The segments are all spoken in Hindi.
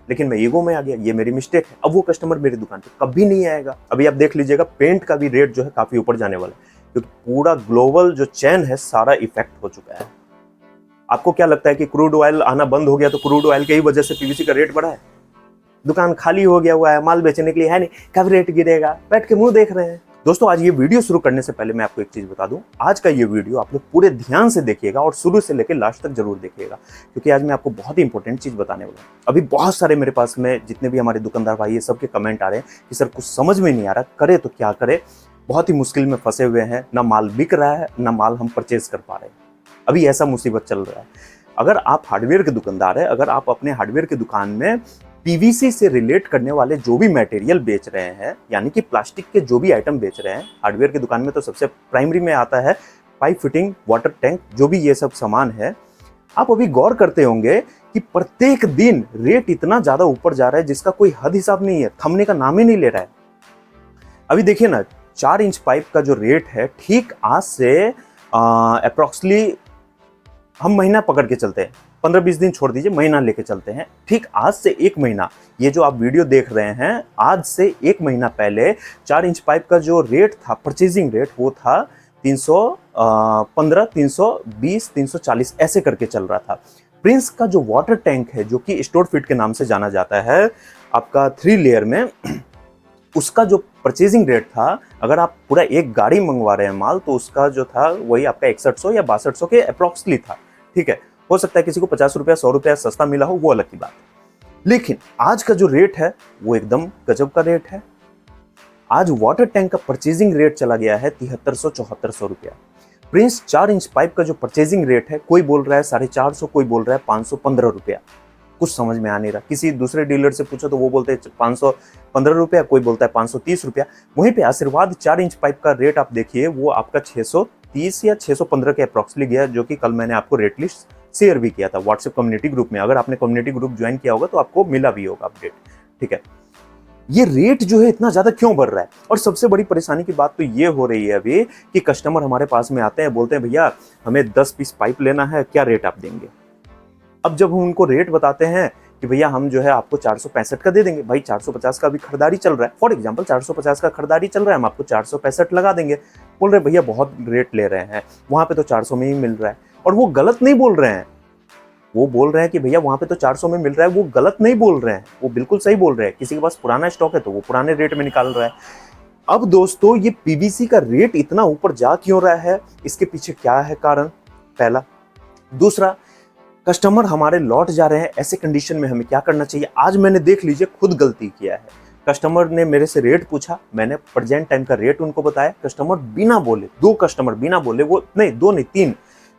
लेकिन मैं ईगो में आ गया, ये मेरी मिस्टेक है। अब वो कस्टमर मेरी दुकान पे कभी नहीं आएगा। अभी आप देख लीजिएगा पेंट का भी रेट जो है काफी ऊपर जाने वाला है, क्योंकि पूरा ग्लोबल जो चेन है सारा इफेक्ट हो चुका है। आपको क्या लगता है कि क्रूड ऑयल आना बंद हो गया तो क्रूड ऑयल की ही वजह से पीवीसी का रेट बढ़ा है? दुकान खाली हो गया हुआ है, माल बेचने के लिए है नहीं, कब रेट गिरेगा, बैठ के मुंह देख रहे हैं। दोस्तों, आज ये वीडियो शुरू करने से पहले मैं आपको एक चीज बता दूं, आज का ये वीडियो आप लोग पूरे ध्यान से देखिएगा और शुरू से लेकर लास्ट तक जरूर देखिएगा, क्योंकि आज मैं आपको बहुत ही इंपॉर्टेंट चीज बताने वाला हूं। अभी बहुत सारे मेरे पास में जितने भी हमारे दुकानदार भाई है, सबके कमेंट आ रहे हैं कि सर कुछ समझ में नहीं आ रहा, करे तो क्या करे, बहुत ही मुश्किल में फंसे हुए हैं, ना माल बिक रहा है ना माल हम परचेज कर पा रहे हैं। अभी ऐसा मुसीबत चल रहा है। अगर आप हार्डवेयर के दुकानदार है, अगर आप अपने हार्डवेयर की दुकान में पीवीसी से रिलेट करने वाले जो भी मटेरियल बेच रहे हैं, यानी कि प्लास्टिक के जो भी आइटम बेच रहे हैं, हार्डवेयर की दुकान में तो सबसे प्राइमरी में आता है पाइप फिटिंग, वाटर टैंक, जो भी ये सब सामान है, आप अभी गौर करते होंगे कि प्रत्येक दिन रेट इतना ज्यादा ऊपर जा रहा है जिसका कोई हद हिसाब नहीं है, थमने का नाम ही नहीं ले रहा है। अभी देखिए ना, 4 इंच पाइप का जो रेट है, ठीक आज से अप्रोक्सली हम महीना पकड़ के चलते हैं, 15-20 दिन छोड़ दीजिए, महीना लेके चलते हैं। ठीक आज से 1 महीना, ये जो आप वीडियो देख रहे हैं, आज से 1 महीना पहले 4 इंच पाइप का जो रेट था, परचेजिंग रेट, वो था 315, 320, 340 ऐसे करके चल रहा था। प्रिंस का जो वाटर टैंक है, जो कि स्टोर फिट के नाम से जाना जाता है, आपका 3 लेयर में, उसका जो परचेजिंग रेट था, अगर आप पूरा एक गाड़ी मंगवा रहे हैं माल, तो उसका जो था वही आपका 6100 या 6200 के अप्रोक्सली था। ठीक है, हो सकता है किसी को 50 रुपया 100 रुपया सस्ता मिला हो, वो अलग की बात है। लेकिन आज का जो रेट है वो एकदम गजब का रेट है। आज वाटर टैंक का परचेजिंग रेट चला गया है 7300-7400 रुपया। प्रिंस 4 इंच पाइप का जो परचेजिंग रेट है, कोई बोल रहा है 450, कोई बोल रहा है 515 रुपया। कुछ समझ में आ नहीं रहा। किसी दूसरे डीलर से पूछो तो वो बोलते हैं 515 रुपया, कोई बोलता है 530 रुपया। वहीं पे आशीर्वाद 4 इंच पाइप का रेट आप देखिए, वो आपका 630 या 615 के अप्रोक्सली गया, जो कि कल मैंने आपको रेट लिस्ट शेयर भी किया था व्हाट्सएप कम्युनिटी ग्रुप में। अगर आपने कम्युनिटी ग्रुप ज्वाइन किया होगा तो आपको मिला भी होगा अपडेट। ठीक है, ये रेट जो है इतना ज्यादा क्यों बढ़ रहा है? और सबसे बड़ी परेशानी की बात तो ये हो रही है अभी कि कस्टमर हमारे पास में आते हैं, बोलते हैं भैया हमें 10 पीस पाइप लेना है, क्या रेट आप देंगे? अब जब हम उनको रेट बताते हैं कि भैया हम जो है आपको 465 का दे देंगे, भाई 450 का भी खरीदारी चल रहा है, फॉर एग्जांपल 450 का खरीदारी चल रहा है, हम आपको 465 लगा देंगे। बोल रहे भैया बहुत रेट ले रहे हैं, वहां पे तो 400 में ही मिल रहा है। और वो गलत नहीं बोल रहे हैं, वो बोल रहे हैं कि भैया वहां पे तो 400 में मिल रहा है, वो गलत नहीं बोल रहे हैं, वो बिल्कुल सही बोल रहे हैं। किसी के पास पुराना स्टॉक है तो वो पुराने रेट में निकाल रहा है। अब दोस्तों, ये पीवीसी का रेट इतना ऊपर जा क्यों रहा है? इसके पीछे क्या है कारण? पहला। दूसरा, कस्टमर हमारे लौट जा रहे हैं, ऐसे कंडीशन में हमें क्या करना चाहिए? आज मैंने देख लीजिए खुद गलती किया है। कस्टमर ने मेरे से रेट पूछा, मैंने प्रेजेंट टाइम का रेट उनको बताया, कस्टमर बिना बोले, 2 कस्टमर बिना बोले, वो नहीं 2 नहीं 3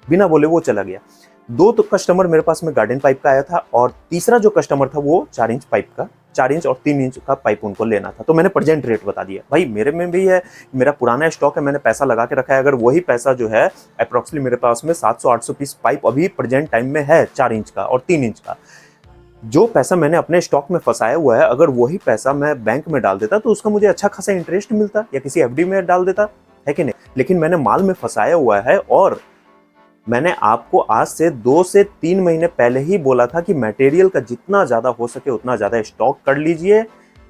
बिना बोले वो चला गया। 2 तो कस्टमर मेरे पास में गार्डन पाइप का आया था, और तीसरा जो कस्टमर था वो 4 इंच पाइप का, 4 इंच और 3 इंच का पाइप उनको लेना था। तो मैंने प्रेजेंट रेट बता दिया, भाई मेरे में भी है, मेरा पुराना स्टॉक है, मैंने पैसा लगा के रखा है, अगर वही पैसा जो है अप्रोक्सली मेरे पास में 700-800 पीस पाइप अभी प्रेजेंट टाइम में है, 4 इंच का और 3 इंच का, जो पैसा मैंने अपने स्टॉक में फंसाया हुआ है, अगर वही पैसा मैं बैंक में डाल देता तो उसका मुझे अच्छा खासा इंटरेस्ट मिलता, या किसी एफडी में डाल देता, है कि नहीं? लेकिन मैंने माल में फंसाया हुआ है, और मैंने आपको आज से 2 से 3 महीने पहले ही बोला था कि मटेरियल का जितना ज़्यादा हो सके उतना ज़्यादा स्टॉक कर लीजिए।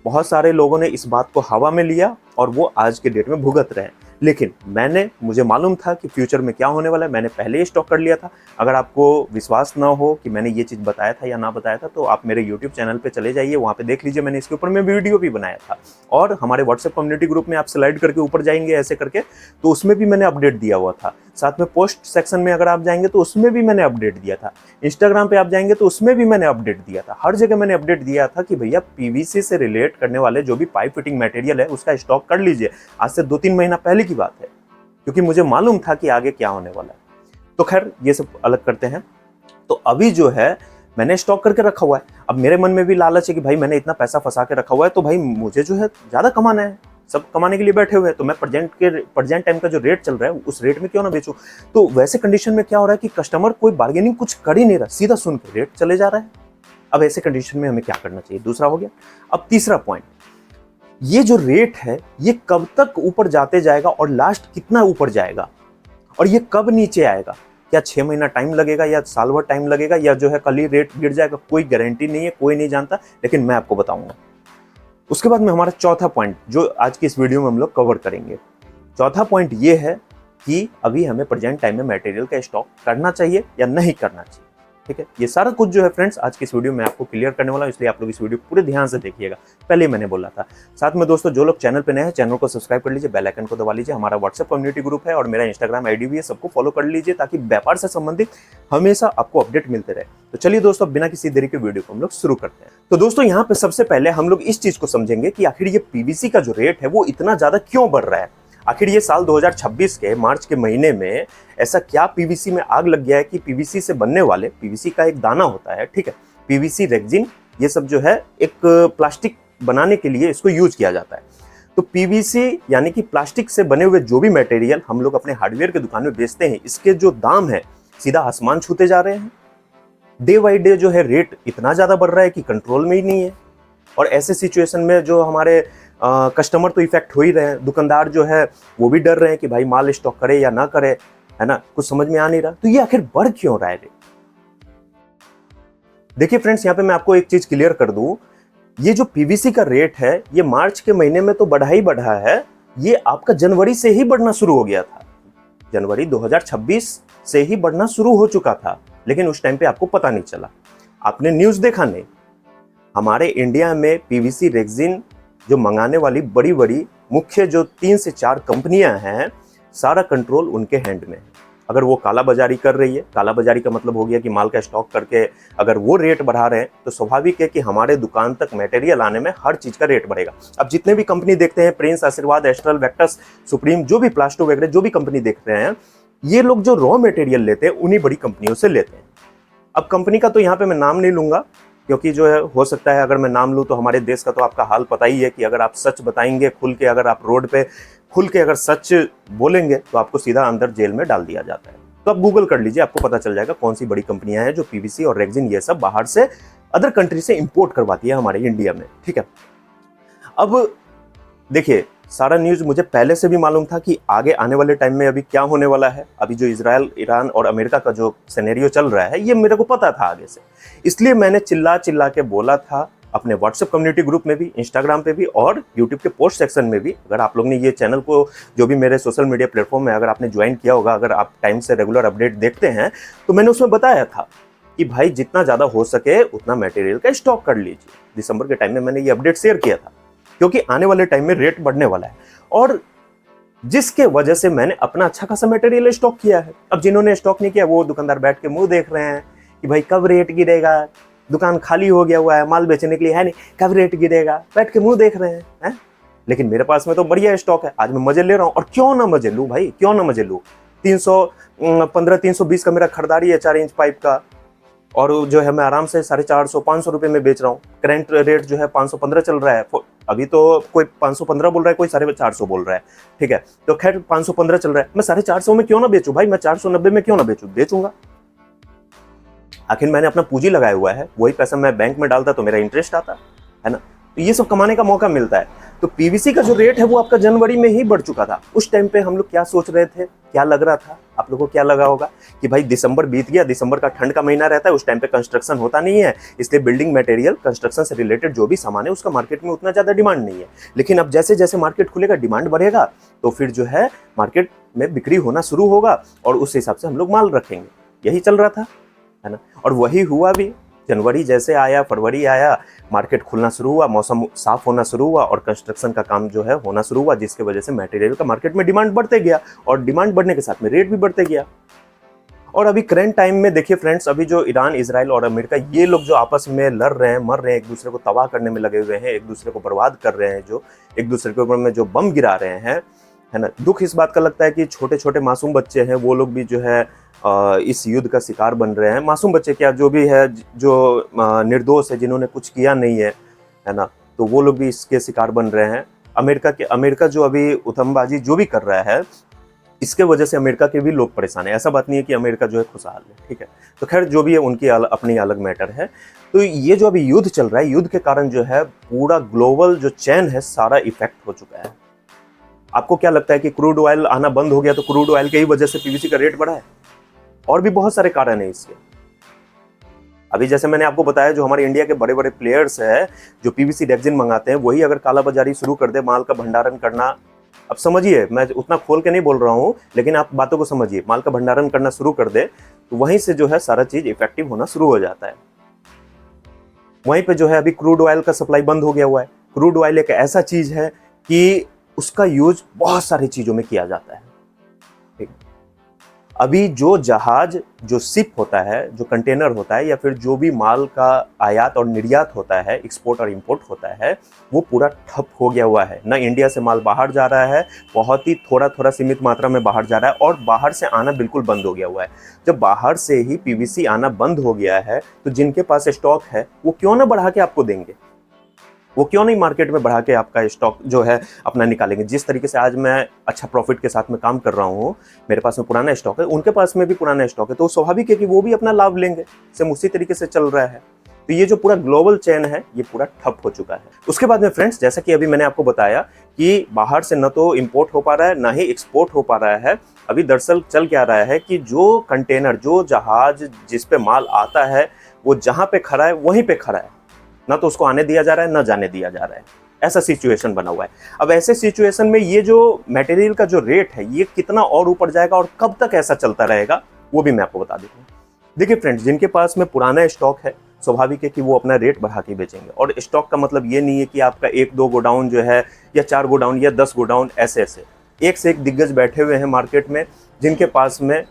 बहुत सारे लोगों ने इस बात को हवा में लिया और वो आज के डेट में भुगत रहे हैं। लेकिन मुझे मालूम था कि फ्यूचर में क्या होने वाला है, मैंने पहले ही स्टॉक कर लिया था। अगर आपको विश्वास ना हो कि मैंने ये चीज़ बताया था या ना बताया था, तो आप मेरे यूट्यूब चैनल पे चले जाइए, वहाँ पे देख लीजिए, मैंने इसके ऊपर में वीडियो भी बनाया था। और हमारे व्हाट्सएप कम्युनिटी ग्रुप में आप स्लाइड करके ऊपर जाएंगे ऐसे करके, तो उसमें भी मैंने अपडेट दिया हुआ था। साथ में पोस्ट सेक्शन में अगर आप जाएंगे तो उसमें भी मैंने अपडेट दिया था। इंस्टाग्राम पे आप जाएंगे तो उसमें भी मैंने अपडेट दिया था। हर जगह मैंने अपडेट दिया था कि भैया पीवीसी से रिलेट करने वाले जो भी पाइप फिटिंग मटेरियल है उसका स्टॉक कर लीजिए। आज से 2-3 महीना पहले की बात है, क्योंकि मुझे मालूम था कि आगे क्या होने वाला है। तो खैर ये सब अलग करते हैं। तो अभी जो है मैंने स्टॉक करके रखा हुआ है। अब मेरे मन में भी लालच है कि भाई मैंने इतना पैसा फंसा के रखा हुआ है, तो भाई मुझे जो है ज्यादा कमाना है, सब कमाने के लिए बैठे हुए हैं, तो मैं प्रेजेंट टाइम का जो रेट चल रहा है उस रेट में क्यों ना बेचूं। तो वैसे कंडीशन में क्या हो रहा है कि कस्टमर कोई बार्गेनिंग कुछ कर ही नहीं रहा, सीधा सुन के रेट चले जा रहा है। अब ऐसे कंडीशन में हमें क्या करना चाहिए? दूसरा हो गया। अब तीसरा पॉइंट, ये जो रेट है ये कब तक ऊपर जाते जाएगा और लास्ट कितना ऊपर जाएगा, और ये कब नीचे आएगा? क्या 6 महीना टाइम लगेगा या साल भर टाइम लगेगा या जो है कल ही रेट गिर जाएगा, कोई गारंटी नहीं है, कोई नहीं जानता, लेकिन मैं आपको बताऊंगा। उसके बाद में हमारा चौथा पॉइंट जो आज की इस वीडियो में हम लोग कवर करेंगे, चौथा पॉइंट ये है कि अभी हमें प्रेजेंट टाइम में मटेरियल का स्टॉक करना चाहिए या नहीं करना चाहिए। ठीक है, ये सारा कुछ जो है फ्रेंड्स आज की इस वीडियो में आपको क्लियर करने वाला हूं, इसलिए आप लोग इस वीडियो पूरे ध्यान से देखिएगा। पहले ही मैंने बोला था। साथ में दोस्तों जो लोग चैनल पे नए हैं, चैनल को सब्सक्राइब कर लीजिए, बेल आइकन को दबा लीजिए। हमारा व्हाट्सएप कम्युनिटी ग्रुप है और मेरा इंस्टाग्राम आईडी भी है, सबको फॉलो कर लीजिए ताकि व्यापार से संबंधित हमेशा आपको अपडेट मिलते रहे। तो चलिए दोस्तों, बिना किसी देरी के वीडियो को हम लोग शुरू करते हैं। तो दोस्तों यहाँ पे सबसे पहले हम लोग इस चीज को समझेंगे कि आखिर ये पीवीसी का जो रेट है वो इतना ज्यादा क्यों बढ़ रहा है। आखिर ये साल 2026 के मार्च के महीने में ऐसा क्या पीवीसी में आग लग गया है कि पीवीसी से बनने वाले, पीवीसी का एक दाना होता है, ठीक है, पीवीसी, रेक्जिन, ये सब जो है एक प्लास्टिक बनाने के लिए इसको यूज किया जाता है। तो पीवीसी यानी कि प्लास्टिक से बने हुए जो भी मटेरियल हम लोग अपने हार्डवेयर के दुकान में बेचते हैं, इसके जो दाम है सीधा आसमान छूते जा रहे हैं। डे बाई डे जो है रेट इतना ज्यादा बढ़ रहा है कि कंट्रोल में ही नहीं है। और ऐसे सिचुएशन में जो हमारे कस्टमर तो इफेक्ट हो ही रहे हैं, दुकानदार जो है वो भी डर रहे हैं कि भाई माल स्टॉक करे या ना करे, है ना, कुछ समझ में आ नहीं रहा। तो ये आखिर बढ़ क्यों रहा है? देखिए फ्रेंड्स, यहाँ पे मैं आपको एक चीज क्लियर कर दूं, ये जो पीवीसी का रेट है ये मार्च के महीने में तो बढ़ा ही बढ़ा है, ये आपका जनवरी से ही बढ़ना शुरू हो गया था। जनवरी 2026 से ही बढ़ना शुरू हो चुका था, लेकिन उस टाइम पे आपको पता नहीं चला, आपने न्यूज देखा नहीं। हमारे इंडिया में पीवीसी रेक्जिन जो मंगाने वाली बड़ी बड़ी मुख्य जो 3 से 4 कंपनियां हैं, सारा कंट्रोल उनके हैंड में है। अगर वो काला बाजारी कर रही है, काला बाजारी का मतलब हो गया कि माल का स्टॉक करके अगर वो रेट बढ़ा रहे हैं, तो स्वाभाविक है कि हमारे दुकान तक मटेरियल आने में हर चीज का रेट बढ़ेगा। अब जितने भी कंपनी देखते हैं, प्रिंस, आशीर्वाद, एस्ट्रल, वेक्टस, सुप्रीम, जो भी प्लास्टो वगैरह जो भी कंपनी देख रहे हैं, ये लोग जो रॉ मटेरियल लेते हैं उन्हीं बड़ी कंपनियों से लेते हैं। अब कंपनी का तो यहाँ पे मैं नाम नहीं लूंगा, क्योंकि जो है हो सकता है अगर मैं नाम लूँ तो हमारे देश का तो आपका हाल पता ही है कि अगर आप सच बताएंगे खुल के, अगर आप रोड पे खुल के अगर सच बोलेंगे तो आपको सीधा अंदर जेल में डाल दिया जाता है। तो आप गूगल कर लीजिए, आपको पता चल जाएगा कौन सी बड़ी कंपनियां हैं जो पीवीसी और रेक्जिन ये सब बाहर से, अदर कंट्री से इंपोर्ट करवाती है हमारे इंडिया में। ठीक है, अब देखिए सारा न्यूज मुझे पहले से भी मालूम था कि आगे आने वाले टाइम में अभी क्या होने वाला है। अभी जो इजराइल, ईरान और अमेरिका का जो सिनेरियो चल रहा है, ये मेरे को पता था आगे से, इसलिए मैंने चिल्ला चिल्ला के बोला था अपने व्हाट्सएप कम्युनिटी ग्रुप में भी, इंस्टाग्राम पे भी और यूट्यूब के पोस्ट सेक्शन में भी। अगर आप लोग ने ये चैनल को, जो भी मेरे सोशल मीडिया प्लेटफॉर्म में अगर आपने ज्वाइन किया होगा, अगर आप टाइम से रेगुलर अपडेट देखते हैं, तो मैंने उसमें बताया था कि भाई जितना ज़्यादा हो सके उतना मटेरियल का स्टॉक कर लीजिए। दिसंबर के टाइम में मैंने ये अपडेट शेयर किया था, क्योंकि आने वाले टाइम में रेट बढ़ने वाला है, और जिसके वजह से मैंने अपना अच्छा खासा मटेरियल स्टॉक किया है। अब जिन्होंने स्टॉक नहीं किया वो दुकानदार बैठ के मुंह देख रहे हैं कि भाई कब रेट गिरेगा, दुकान खाली हो गया हुआ है, माल बेचने के लिए है नहीं, कब रेट गिरेगा, बैठ के मुंह देख रहे हैं। लेकिन मेरे पास में तो बढ़िया स्टॉक है, आज मैं मजे ले रहा हूँ। और क्यों ना मजे लूँ भाई, क्यों ना मजे लूँ। 320 का मेरा खरीदारी है 4 इंच पाइप का, और जो है मैं आराम से 450-500 रुपए में बेच रहा हूँ। करेंट रेट जो है 515 चल रहा है। अभी तो कोई 515 बोल रहा है, कोई 450 बोल रहा है। ठीक है, तो खैर 515 चल रहा है, मैं 450 में क्यों ना बेचूं भाई, मैं 490 में क्यों ना बेचूंगा। आखिर मैंने अपना पूंजी लगाया हुआ है, वही पैसा मैं बैंक में डालता तो मेरा इंटरेस्ट आता है ना, तो ये सब कमाने का मौका मिलता है। तो पीवीसी का जो रेट है वो आपका जनवरी में ही बढ़ चुका था। उस टाइम पे हम लोग क्या सोच रहे थे, क्या लग रहा था, आप लोगों को क्या लगा होगा कि भाई दिसंबर बीत गया, दिसंबर का ठंड का महीना रहता है, उस टाइम पे कंस्ट्रक्शन होता नहीं है, इसलिए बिल्डिंग मटेरियल, कंस्ट्रक्शन से रिलेटेड जो भी सामान है उसका मार्केट में उतना ज्यादा डिमांड नहीं है। लेकिन अब जैसे जैसे मार्केट खुलेगा, डिमांड बढ़ेगा, तो फिर जो है मार्केट में बिक्री होना शुरू होगा और उस हिसाब से हम लोग माल रखेंगे। यही चल रहा था, है ना, और वही हुआ भी। जनवरी जैसे आया, फरवरी आया, मार्केट खुलना शुरू हुआ, मौसम साफ होना शुरू हुआ और कंस्ट्रक्शन का काम जो है होना शुरू हुआ, जिसकी वजह से मटेरियल का मार्केट में डिमांड बढ़ते गया और डिमांड बढ़ने के साथ में रेट भी बढ़ते गया। और अभी करंट टाइम में देखिए फ्रेंड्स, अभी जो ईरान, इजराइल और अमेरिका, ये लोग जो आपस में लड़ रहे हैं, मर रहे हैं, एक दूसरे को तबाह करने में लगे हुए हैं, एक दूसरे को बर्बाद कर रहे हैं, जो एक दूसरे के ऊपर में जो बम गिरा रहे हैं, है ना। दुख इस बात का लगता है कि छोटे छोटे मासूम बच्चे हैं, वो लोग भी जो है इस युद्ध का शिकार बन रहे हैं। मासूम बच्चे क्या, जो भी है, जो निर्दोष है, जिन्होंने कुछ किया नहीं है ना, तो वो लोग भी इसके शिकार बन रहे हैं। अमेरिका जो अभी उथमबाजी जो भी कर रहा है, इसके वजह से अमेरिका के भी लोग परेशान है। ऐसा बात नहीं है कि अमेरिका जो है खुशहाल है, ठीक है। तो खैर जो भी है, उनकी अपनी अलग मैटर है। तो ये जो अभी युद्ध चल रहा है, युद्ध के कारण जो है पूरा ग्लोबल जो चैन है सारा इफेक्ट हो चुका है। आपको क्या लगता है कि क्रूड ऑयल आना बंद हो गया तो क्रूड ऑयल की ही वजह से पीवीसी का रेट बढ़ा है? और भी बहुत सारे कारण है इसके। अभी जैसे मैंने आपको बताया, जो हमारे इंडिया के बड़े बड़े प्लेयर्स हैं जो पीवीसी रेक्सिन मंगाते हैं, वही अगर काला बाजारी शुरू कर दे, माल का भंडारण करना, अब समझिए, मैं उतना खोल के नहीं बोल रहा हूँ, लेकिन आप बातों को समझिए, माल का भंडारण करना शुरू कर दे, तो वहीं से जो है सारा चीज इफेक्टिव होना शुरू हो जाता है। वहीं पे जो है अभी क्रूड ऑयल का सप्लाई बंद हो गया हुआ है। क्रूड ऑयल एक ऐसा चीज है कि उसका यूज बहुत सारी चीजों में किया जाता है। ठीक। अभी जो जहाज, जो शिप होता है, जो कंटेनर होता है, या फिर जो भी माल का आयात और निर्यात होता है, एक्सपोर्ट और इंपोर्ट होता है, वो पूरा ठप हो गया हुआ है। ना इंडिया से माल बाहर जा रहा है, बहुत ही थोड़ा थोड़ा सीमित मात्रा में बाहर जा रहा है, और बाहर से आना बिल्कुल बंद हो गया हुआ है। जब बाहर से ही पीवीसी आना बंद हो गया है, तो जिनके पास स्टॉक है वो क्यों ना बढ़ा के आपको देंगे, वो क्यों नहीं मार्केट में बढ़ा के आपका स्टॉक जो है अपना निकालेंगे। जिस तरीके से आज मैं अच्छा प्रॉफिट के साथ में काम कर रहा हूँ, मेरे पास में पुराना स्टॉक है, उनके पास में भी पुराना स्टॉक है, तो स्वाभाविक है कि वो भी अपना लाभ लेंगे। सेम उसी तरीके से चल रहा है। तो ये जो पूरा ग्लोबल चेन है, ये पूरा ठप हो चुका है। उसके बाद में फ्रेंड्स, जैसा कि अभी मैंने आपको बताया कि बाहर से न तो इंपोर्ट हो पा रहा है, ना ही एक्सपोर्ट हो पा रहा है। अभी दरअसल चल क्या रहा है कि जो कंटेनर, जो जहाज जिस पे माल आता है, वो जहां पे खड़ा है वहीं पे खड़ा है, ना तो उसको आने दिया जा रहा है, ना जाने दिया जा रहा है। ऐसा सिचुएशन बना हुआ है। अब ऐसे सिचुएशन में ये जो मटेरियल का जो रेट है, ये कितना और ऊपर जाएगा और कब तक ऐसा चलता रहेगा, वो भी मैं आपको बता देता हूँ। देखिए फ्रेंड्स, जिनके पास में पुराना स्टॉक है, स्वाभाविक है कि वो अपना रेट बढ़ा के बेचेंगे। और स्टॉक का मतलब ये नहीं है कि आपका 1-2 गोडाउन जो है, या 4 गोडाउन या 10 गोडाउन, ऐसे ऐसे एक से एक दिग्गज बैठे हुए हैं मार्केट में, जिनके पास में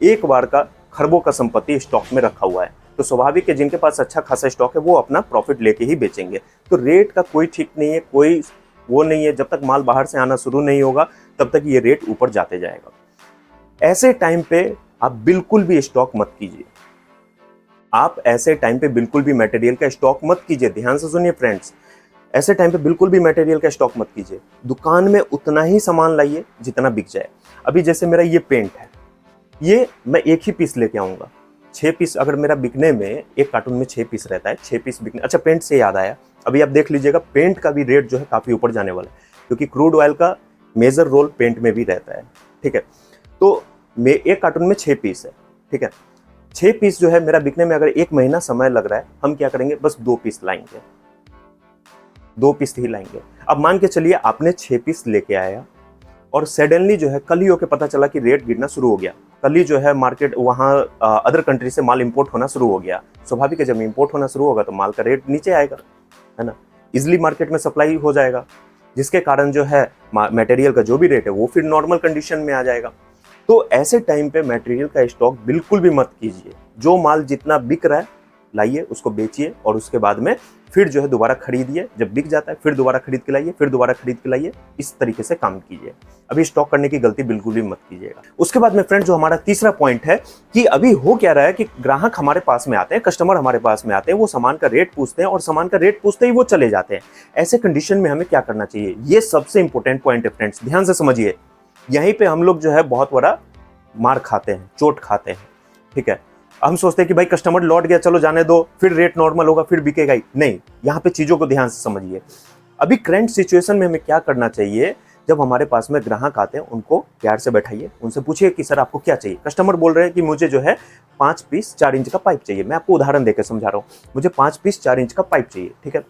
एक बार का खरबों का संपत्ति स्टॉक में रखा हुआ है। तो स्वाभाविक है जिनके पास अच्छा खासा स्टॉक है, वो अपना प्रॉफिट लेके ही बेचेंगे। तो रेट का कोई ठीक नहीं है, कोई वो नहीं है। जब तक माल बाहर से आना शुरू नहीं होगा, तब तक ये रेट ऊपर जाते जाएगा। ऐसे टाइम पे आप बिल्कुल भी स्टॉक मत कीजिए। आप ऐसे टाइम पे बिल्कुल भी मटेरियल का स्टॉक मत कीजिए। ध्यान से सुनिए फ्रेंड्स, ऐसे टाइम पे बिल्कुल भी मटेरियल का स्टॉक मत कीजिए। दुकान में उतना ही सामान लाइए जितना बिक जाए। अभी जैसे मेरा ये पेंट है, ये मैं एक ही पीस लेके आऊंगा। 6 पीस अगर मेरा बिकने में, एक कार्टून में 6 पीस रहता है, 6 पीस बिकने। अच्छा, पेंट से याद आया, अभी आप देख लीजिएगा, पेंट का भी रेट जो है काफ़ी ऊपर जाने वाला है, क्योंकि क्रूड ऑयल का मेजर रोल पेंट में भी रहता है। ठीक है, तो एक कार्टून में 6 पीस है। ठीक है, 6 पीस जो है मेरा बिकने में अगर 1 महीना समय लग रहा है, हम क्या करेंगे, बस 2 पीस लाएंगे, 2 पीस ही लाएंगे। अब मान के चलिए आपने 6 पीस लेके आया, और सडनली जो है कल ही होके पता चला कि रेट गिरना शुरू हो गया। कल ही जो है मार्केट वहाँ अदर कंट्री से माल इंपोर्ट होना शुरू हो गया। स्वाभाविक है जब इंपोर्ट होना शुरू होगा तो माल का रेट नीचे आएगा, है ना। इजिली मार्केट में सप्लाई हो जाएगा, जिसके कारण जो है मटेरियल का जो भी रेट है वो फिर नॉर्मल कंडीशन में आ जाएगा। तो ऐसे टाइम पे मटेरियल का स्टॉक बिल्कुल भी मत कीजिए। जो माल जितना बिक रहा है लाइए, उसको बेचिए, और उसके बाद में फिर जो है दोबारा खरीदिए। जब बिक जाता है फिर दोबारा खरीद के लाइए, फिर दोबारा खरीद के लाइए। इस तरीके से काम कीजिए। अभी स्टॉक करने की गलती बिल्कुल भी मत कीजिएगा। उसके बाद में फ्रेंड, जो हमारा तीसरा पॉइंट है कि अभी हो क्या रहा है कि ग्राहक हमारे पास में आते हैं, कस्टमर हमारे पास में आते हैं, वो सामान का रेट पूछते हैं, और सामान का रेट पूछते ही वो चले जाते हैं। ऐसे कंडीशन में हमें क्या करना चाहिए, ये सबसे इंपॉर्टेंट पॉइंट है फ्रेंड्स, ध्यान से समझिए। यहीं पे हम लोग जो है बहुत बड़ा मार खाते हैं, चोट खाते हैं। ठीक है, हम सोचते हैं कि भाई कस्टमर लौट गया, चलो जाने दो, फिर रेट नॉर्मल होगा, फिर बिकेगा ही नहीं। यहाँ पे चीजों को ध्यान से समझिए। अभी करंट सिचुएशन में हमें क्या करना चाहिए, जब हमारे पास में ग्राहक आते हैं उनको प्यार से बैठाइए, उनसे पूछिए कि सर आपको क्या चाहिए। कस्टमर बोल रहे हैं कि मुझे जो है 5 पीस 4 इंच का पाइप चाहिए। मैं आपको उदाहरण देकर समझा रहा हूँ, मुझे 5 पीस 4 इंच का पाइप चाहिए। ठीक है,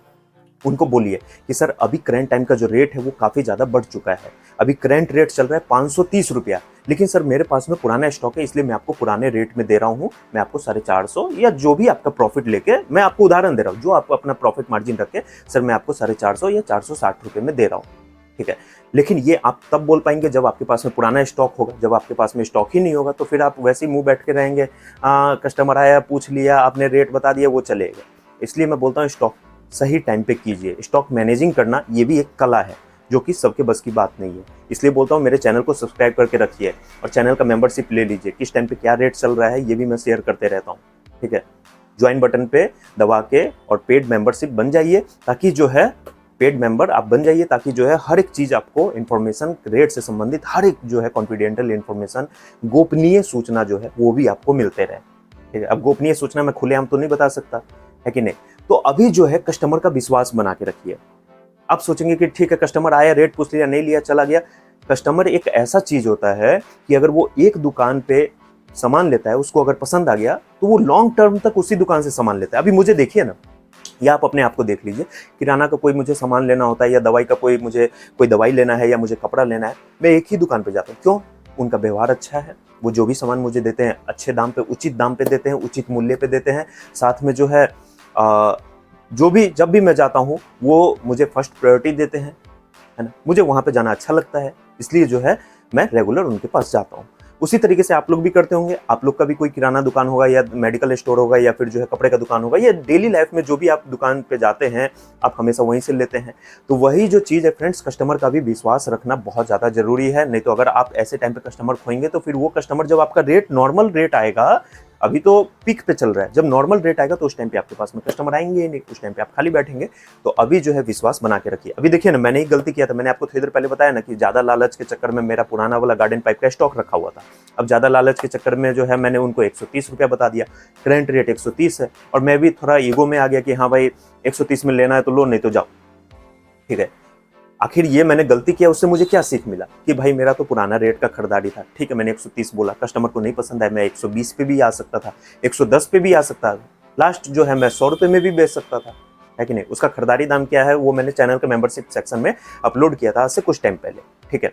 उनको बोलिए कि सर अभी करंट टाइम का जो रेट है वो काफ़ी ज़्यादा बढ़ चुका है। अभी करंट रेट चल रहा है 530 रुपया, लेकिन सर मेरे पास में पुराना स्टॉक है, इसलिए मैं आपको पुराने रेट में दे रहा हूँ। मैं आपको 450 या जो भी आपका प्रॉफिट लेके, मैं आपको उदाहरण दे रहा हूँ, जो आप अपना प्रॉफिट मार्जिन रख के, सर मैं आपको 450 या 460 रुपये में दे रहा हूँ। ठीक है, लेकिन ये आप तब बोल पाएंगे जब आपके पास में पुराना स्टॉक होगा। जब आपके पास में स्टॉक ही नहीं होगा तो फिर आप वैसे ही मुंह बैठ के रहेंगे। कस्टमर आया, पूछ लिया, आपने रेट बता दिया, वो चलेगा। इसलिए मैं बोलता हूँ स्टॉक सही टाइम पे कीजिए। स्टॉक मैनेजिंग करना ये भी एक कला है, जो कि सबके बस की बात नहीं है। इसलिए बोलता हूँ मेरे चैनल को सब्सक्राइब करके रखिए, और चैनल का मेंबरशिप ले लीजिए। किस टाइम पे क्या रेट चल रहा है ये भी मैं शेयर करते रहता हूँ। ठीक है, ज्वाइन बटन पे दबा के और पेड मेंबरशिप बन जाइए, ताकि जो है पेड मेंबर आप बन जाइए, ताकि जो है हर एक चीज़ आपको इन्फॉर्मेशन, रेट से संबंधित हर एक जो है कॉन्फिडेंशियल इन्फॉर्मेशन, गोपनीय सूचना जो है वो भी आपको मिलते रहे। ठीक है, अब गोपनीय सूचना मैं खुलेआम तो नहीं बता सकता, है कि नहीं। तो अभी जो है कस्टमर का विश्वास बना के रखिए। आप सोचेंगे कि ठीक है, कस्टमर आया, रेट पूछ लिया, नहीं लिया, चला गया। कस्टमर एक ऐसा चीज होता है कि अगर वो एक दुकान पे सामान लेता है, उसको अगर पसंद आ गया तो वो लॉन्ग टर्म तक उसी दुकान से सामान लेता है। अभी मुझे देखिए ना, या आप अपने आप को देख लीजिए, किराना का कोई मुझे सामान लेना होता है या दवाई का मुझे कोई दवाई लेना है या मुझे कपड़ा लेना है, मैं एक ही दुकान पे जाता हूँ। क्यों? उनका व्यवहार अच्छा है, वो जो भी सामान मुझे देते हैं अच्छे दाम पे, उचित दाम पे देते हैं, उचित मूल्य पे देते हैं। साथ में जो है जब भी मैं जाता हूँ वो मुझे फर्स्ट प्रायोरिटी देते हैं, है ना। मुझे वहाँ पे जाना अच्छा लगता है, इसलिए जो है मैं रेगुलर उनके पास जाता हूँ। उसी तरीके से आप लोग भी करते होंगे। आप लोग का भी कोई किराना दुकान होगा या मेडिकल स्टोर होगा या फिर जो है कपड़े का दुकान होगा, या डेली लाइफ में जो भी आप दुकान पे जाते हैं आप हमेशा वहीं से लेते हैं। तो वही जो चीज़ है फ्रेंड्स, कस्टमर का भी विश्वास रखना बहुत ज़्यादा जरूरी है। नहीं तो अगर आप ऐसे टाइम पे कस्टमर खोएंगे तो फिर वो कस्टमर, जब आपका रेट नॉर्मल रेट आएगा, अभी तो पीक पे चल रहा है, जब नॉर्मल रेट आएगा तो उस टाइम पे आपके पास में कस्टमर आएंगे ही नहीं, उस टाइम पे आप खाली बैठेंगे। तो अभी जो है विश्वास बना के रखिए। अभी देखिए ना, मैंने एक गलती किया था, मैंने आपको थोड़ी देर पहले बताया ना कि ज्यादा लालच के चक्कर में मेरा पुराना वाला गार्डन पाइप का स्टॉक रखा हुआ था। अब ज्यादा लालच के चक्कर में जो है मैंने उनको 130 रुपया बता दिया, करंट रेट 130 है, और मैं भी थोड़ा ईगो में आ गया कि हाँ भाई 130 में लेना है तो लो, नहीं तो जाओ, ठीक है। आखिर ये मैंने गलती किया, उससे मुझे क्या सीख मिला कि भाई मेरा तो पुराना रेट का खरीदारी था, ठीक है, मैंने 130 बोला, कस्टमर को नहीं पसंद आया, मैं 120 पे भी आ सकता था, 110 पे भी आ सकता था, लास्ट जो है मैं 100 रुपए में भी बेच सकता था, है कि नहीं। उसका खरीदारी दाम क्या है वो मैंने चैनल के मेंबरशिप सेक्शन में अपलोड किया था आज से कुछ टाइम पहले, ठीक है।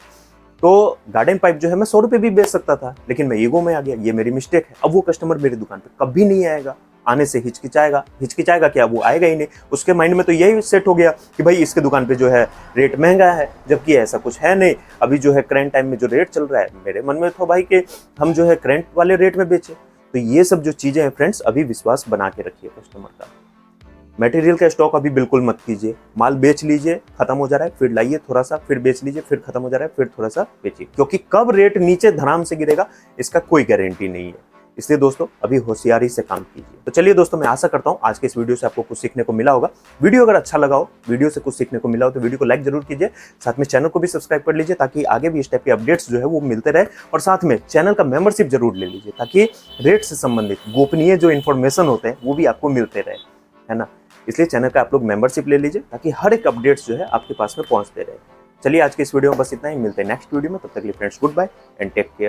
तो गार्डन पाइप जो है मैं 100 रुपए भी बेच सकता था, लेकिन मैं ईगो में आ गया, ये मेरी मिस्टेक है। अब वो कस्टमर मेरी दुकान पे कभी नहीं आएगा, आने से हिचकिचाएगा क्या, वो आएगा ही नहीं। उसके माइंड में तो यही सेट हो गया कि भाई इसके दुकान पे जो है रेट महंगा है, जबकि ऐसा कुछ है नहीं। अभी जो है करंट टाइम में जो रेट चल रहा है, मेरे मन में तो भाई कि हम जो है करंट वाले रेट में बेचे। तो ये सब जो चीजें हैं फ्रेंड्स, अभी विश्वास बना के रखिए कस्टमर का। मटेरियल का स्टॉक अभी बिल्कुल मत कीजिए, माल बेच लीजिए, खत्म हो जा रहा है, फिर लाइए थोड़ा सा, फिर बेच लीजिए, फिर खत्म हो जा रहा है, फिर थोड़ा सा बेचिए, क्योंकि कब रेट नीचे धड़ाम से गिरेगा इसका कोई गारंटी नहीं है। इसलिए दोस्तों अभी होशियारी से काम कीजिए। तो चलिए दोस्तों, मैं आशा करता हूं आज के इस वीडियो से आपको कुछ सीखने को मिला होगा। वीडियो अगर अच्छा लगा हो, वीडियो से कुछ सीखने को मिला हो, तो वीडियो को लाइक जरूर कीजिए, साथ में चैनल को भी सब्सक्राइब कर लीजिए, ताकि आगे भी इस टाइप के अपडेट्स जो है वो मिलते रहे। और साथ में चैनल का मेंबरशिप जरूर ले लीजिए, ताकि रेट से संबंधित गोपनीय जो इन्फॉर्मेशन होते हैं वो भी आपको मिलते रहे, है ना। इसलिए चैनल का आप लोग मेंबरशिप ले लीजिए, ताकि हर एक अपडेट्स जो है आपके पास में पहुंचते रहे। चलिए आज के इस वीडियो में बस इतना ही, मिलते हैं नेक्स्ट वीडियो में। तब तक के लिए friends, good bye and take care.